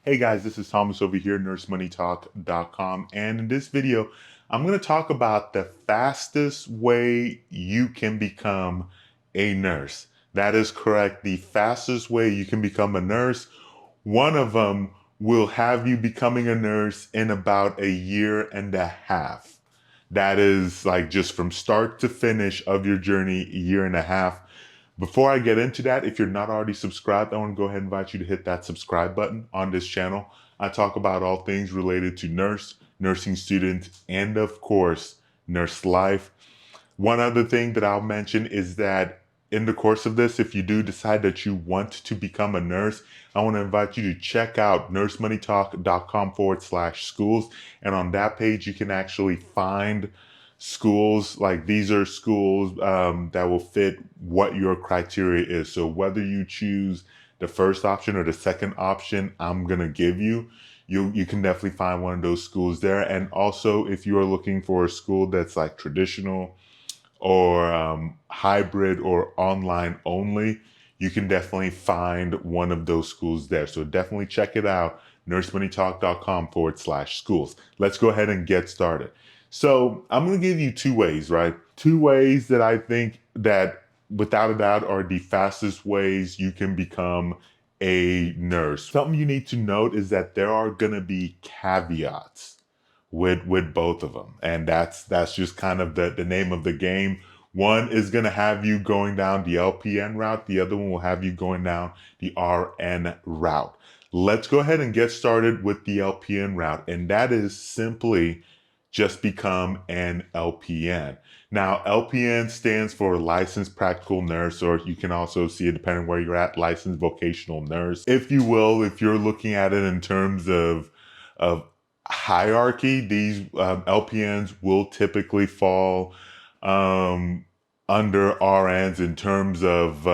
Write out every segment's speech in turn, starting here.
Hey guys, this is Thomas over here, nursemoneytalk.com, and in this video, I'm going to talk about the fastest way you can become a nurse. That is correct. The fastest way you can become a nurse, one of them will have you becoming a nurse in about a year and a half. That is like just from start to finish of your journey, a year and a half. Before I get into that, if you're not already subscribed, I want to go ahead and invite you to hit that subscribe button on this channel. I talk about all things related to nursing students, and of course, nurse life. One other thing that I'll mention is that in the course of this, if you do decide that you want to become a nurse, I want to invite you to check out nursemoneytalk.com/schools. And on that page, you can actually find schools. Like these are schools that will fit what your criteria is. So whether you choose the first option or the second option I'm going to give you, you can definitely find one of those schools there. And also, if you are looking for a school that's like traditional or hybrid or online only, you can definitely find one of those schools there. So definitely check it out, nursemoneytalk.com/schools. Let's go ahead and get started. So I'm going to give you two ways, right? Two ways that I think that without a doubt are the fastest ways you can become a nurse. Something you need to note is that there are going to be caveats with both of them, and that's just kind of the name of the game. One is going to have you going down the LPN route, the other one will have you going down the RN route. Let's go ahead and get started with the LPN route, and that is simply just become an LPN. Now, LPN stands for licensed practical nurse, or you can also see it depending where you're at, licensed vocational nurse, if you will. If you're looking at it in terms of hierarchy, these LPNs will typically fall under RNs in terms of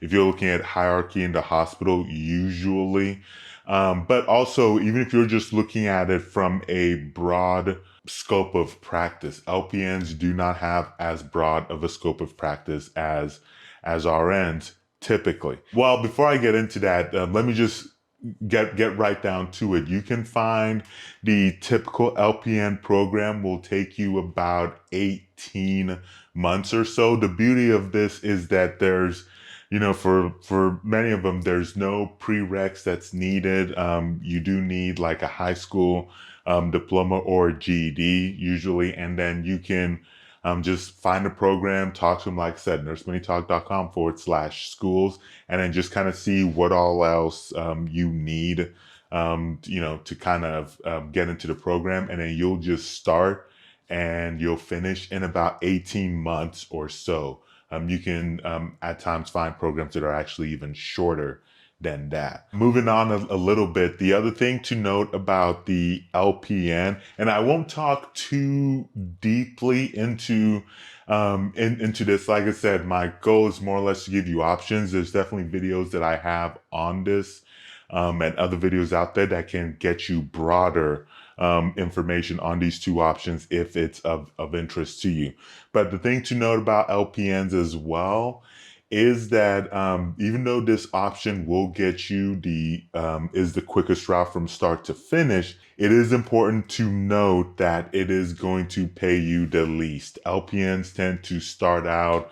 if you're looking at hierarchy in the hospital, usually. But also, even if you're just looking at it from a broad scope of practice, LPNs do not have as broad of a scope of practice as RNs typically. Well, before I get into that, let me just get right down to it. You can find the typical LPN program will take you about 18 months or so. The beauty of this is that there's, for many of them, there's no prereqs that's needed. You do need like a high school diploma or GED usually, and then you can just find a program, talk to them, like I said, nursemoneytalk.com/schools, and then just kind of see what all else you need, to kind of get into the program. And then you'll just start and you'll finish in about 18 months or so. You can at times find programs that are actually even shorter than that. Moving on a little bit, the other thing to note about the LPN, and I won't talk too deeply into this. Like I said, my goal is more or less to give you options. There's definitely videos that I have on this and other videos out there that can get you broader information on these two options if it's of interest to you. But the thing to note about LPNs as well is that even though this option will get you is the quickest route from start to finish, it is important to note that it is going to pay you the least. LPNs tend to start out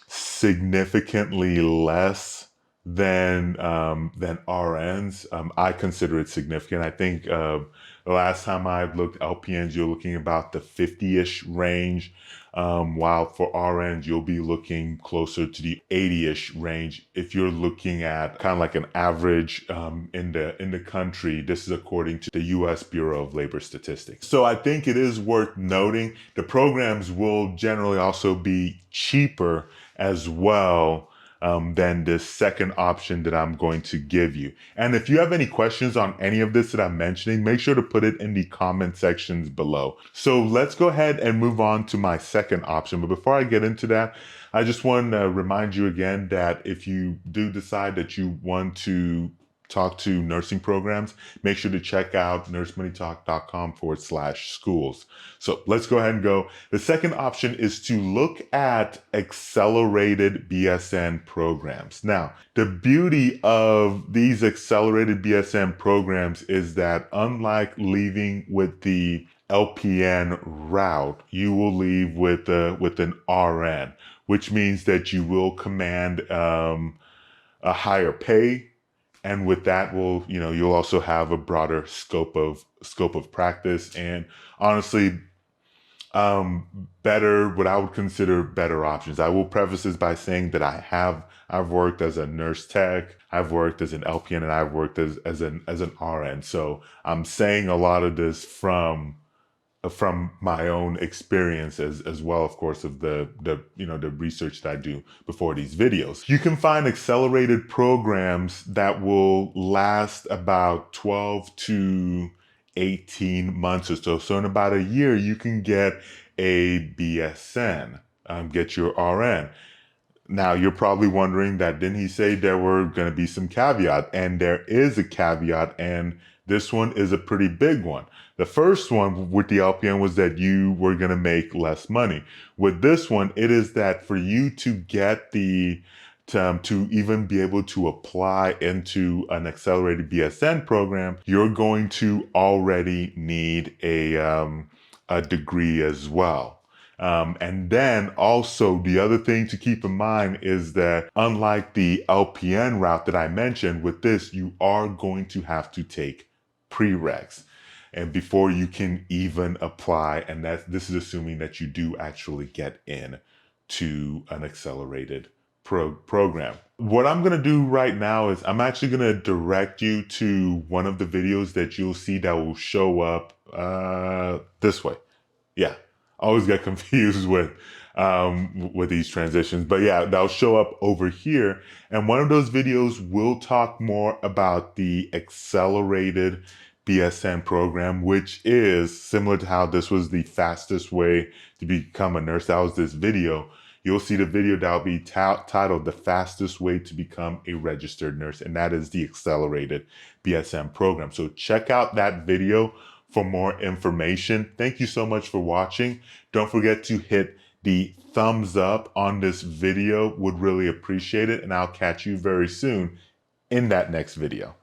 significantly less than RNs. I consider it significant. I think the last time I looked, LPNs, you're looking about the 50-ish range, while for RNs you'll be looking closer to the 80-ish range. If you're looking at kind of like an average in the country, this is according to the U.S. Bureau of Labor Statistics. So I think it is worth noting the programs will generally also be cheaper as well than this second option that I'm going to give you. And if you have any questions on any of this that I'm mentioning, make sure to put it in the comment sections below. So let's go ahead and move on to my second option. But before I get into that, I just want to remind you again that if you do decide that you want to talk to nursing programs, make sure to check out nursemoneytalk.com/schools. So let's go ahead and go. The second option is to look at accelerated BSN programs. Now, the beauty of these accelerated BSN programs is that unlike leaving with the LPN route, you will leave with an RN, which means that you will command a higher pay, and with that will you'll also have a broader scope of practice, and honestly better, what I would consider better options. I will preface this by saying that I've worked as a nurse tech, I've worked as an LPN, and I've worked as an RN, so I'm saying a lot of this from my own experience, as well, of course, of the research that I do before these videos. You can find accelerated programs that will last about 12 to 18 months or so. So in about a year, you can get a BSN, get your RN. Now, you're probably wondering that didn't he say there were going to be some caveat? And there is a caveat, and this one is a pretty big one. The first one with the LPN was that you were going to make less money. With this one, it is that for you to get to even be able to apply into an accelerated BSN program, you're going to already need a degree as well. And then also the other thing to keep in mind is that unlike the LPN route that I mentioned, with this, you are going to have to take prereqs and before you can even apply. And this is assuming that you do actually get in to an accelerated program. What I'm going to do right now is I'm actually going to direct you to one of the videos that you'll see that will show up this way. Yeah, I always get confused with these transitions, but yeah, that'll show up over here. And one of those videos will talk more about the accelerated BSN program, which is similar to how this was the fastest way to become a nurse. That was this video. You'll see the video that will be titled "The Fastest Way to Become a Registered Nurse," and that is the accelerated BSN program. So check out that video for more information. Thank you so much for watching. Don't forget to hit the thumbs up on this video. Would really appreciate it. And I'll catch you very soon in that next video.